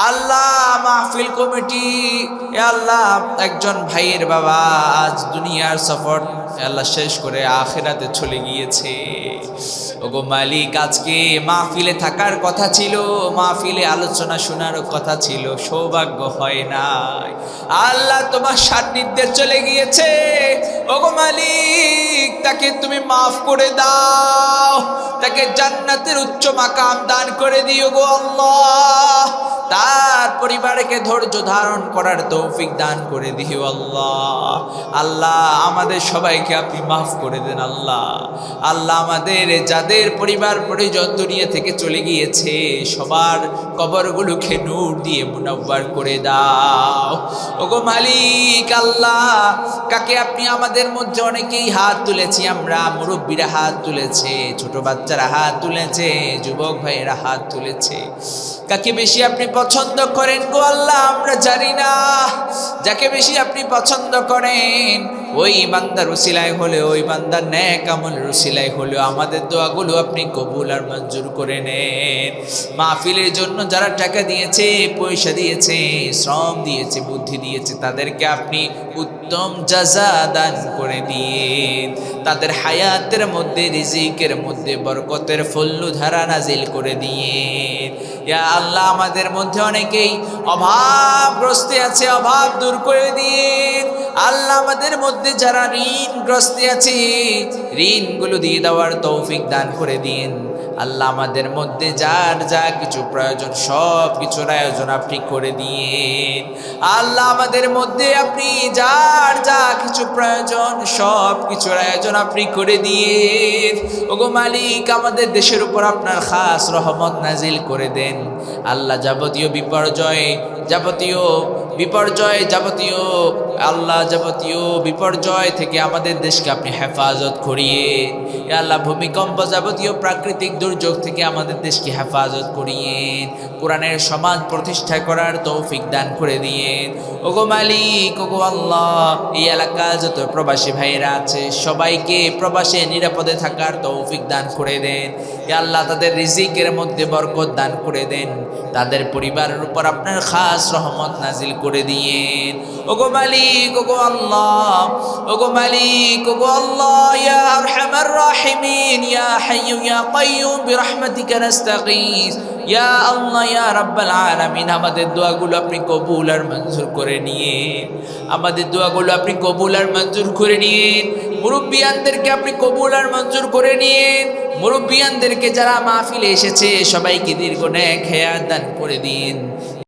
আল্লাহ মাহফিল কমিটি, এ আল্লাহ একজন ভাইয়ের বাবা আজ দুনিয়ার সফর আল্লাহ শেষ করে আখিরাতে চলে গিয়েছে। ওগো মালিক, আজকে মাহফিলে থাকার কথা ছিল, মাহফিলে আলোচনা শোনার কথা ছিল, সৌভাগ্য হয় নাই। আল্লাহ তোমার সান্নিধ্যে চলে গিয়েছে। ওগো মালিক, তাকে তুমি মাফ করে দাও, তাকে জান্নাতের উচ্চ মাকাম দান করে দিও গো আল্লাহ। তার পরিবারকে ধৈর্য ধারণ করার তৌফিক দান করে দিও আল্লাহ। আল্লাহ আমাদের সবাইকে আপনি মাফ করে দেন আল্লাহ। আল্লাহ আমাদের যাদের পরিবার পরিজন দুনিয়া থেকে চলে গিয়েছে সবার কবরগুলোকে নূর দিয়ে মুনাব্বার করে দাও ওগো মালিক। আল্লাহ কাকে আপনি আমাদের মধ্যে অনেকেই হাত তুলেছি, আমরা মুরব্বীরা হাত তুলেছে, ছোট বাচ্চারা হাত তুলেছে, যুবক ভাইয়েরা হাত তুলেছে। কাকে বেশি আপনি পছন্দ করেন গো আল্লাহ আমরা জানি না। যাকে বেশি আপনি পছন্দ করেন ওই বান্দার উসিলায় হলে, ওই বান্দার নেক আমলের উসিলায় হলেও আমাদের দোয়াগুলো আপনি কবুল আর মঞ্জুর করে নেন। মাহফিলের জন্য যারা টাকা দিয়েছে, পয়সা দিয়েছে, শ্রম দিয়েছে, বুদ্ধি দিয়েছে, তাদেরকে আপনি উত্তম জাযা দান করে দিন। তাদের হায়াতের মধ্যে, রিজিকের মধ্যে বরকতের ফল্লুধারা নাজিল করে দিন। ইয়া আল্লাহ আমাদের মধ্যে অনেকেই অভাবগ্রস্তে আছে, অভাব দূর করে দিন। আল্লাহ আমাদের মধ্যে যারা ঋণগ্রস্তে আছে, ঋণগুলো দিয়ে দেওয়ার তৌফিক দান করে দিন। আল্লাহ আমাদের মধ্যে যার যা কিছু প্রয়োজন সব কিছুর আয়োজন আপনি করে দিন। আল্লাহ আমাদের মধ্যে আপনি যার যা কিছু প্রয়োজন সব কিছুর আয়োজন আপনি করে দিন ওগো মালিক। আমাদের দেশের উপর আপনার খাস রহমত নাজিল করে দেন আল্লাহ। যাবতীয় বিপর্যয়, যাবতীয় আল্লাহ যাবতীয় বিপর্যয় থেকে আমাদের দেশকে আপনি হেফাজত করিয়ে আল্লাহ। ভূমিকম্প, যাবতীয় প্রাকৃতিক দুর্যোগ থেকে আমাদের দেশকে হেফাজত করিয়েন। কোরআনের সমাজ প্রতিষ্ঠা করার তৌফিক দান করে দিয়েন ওগো মালিক। ওগো আল্লাহ, এই এলাকার যত প্রবাসী ভাইয়েরা আছে সবাইকে প্রবাসে নিরাপদে থাকার তৌফিক দান করে দেন। আল্লাহ তাদের রিজিকের মধ্যে বরকত দান করে দেন, তাদের পরিবারের উপর আপনার খাস রহমত নাজিল করে দিয়েন ওগো মালিক। ওগো আল্লাহ, ওগো মালিক, ওগো আল্লাহ, ইয়া আরহামার রাহিমিন, ইয়া হাইয়্যু ইয়া কাইয়্যুম বিরহমাতিকা নাস্তাগীস, ইয়া আল্লাহ, ইয়া রাব্বাল আলামিন। আমাদের দোয়াগুলো আপনি কবুল আর মঞ্জুর করে নিয়েন, আমাদের দোয়াগুলো আপনি কবুল আর মঞ্জুর করে নিয়েন। মুরব্বিয়ানদেরকে আপনি কবুল আর মঞ্জুর করে নিয়েন। মুরব্বিয়ানদেরকে যারা মাহফিলে এসেছে সবাইকে দীর্ঘ নেক হায়াত দান করে দিন।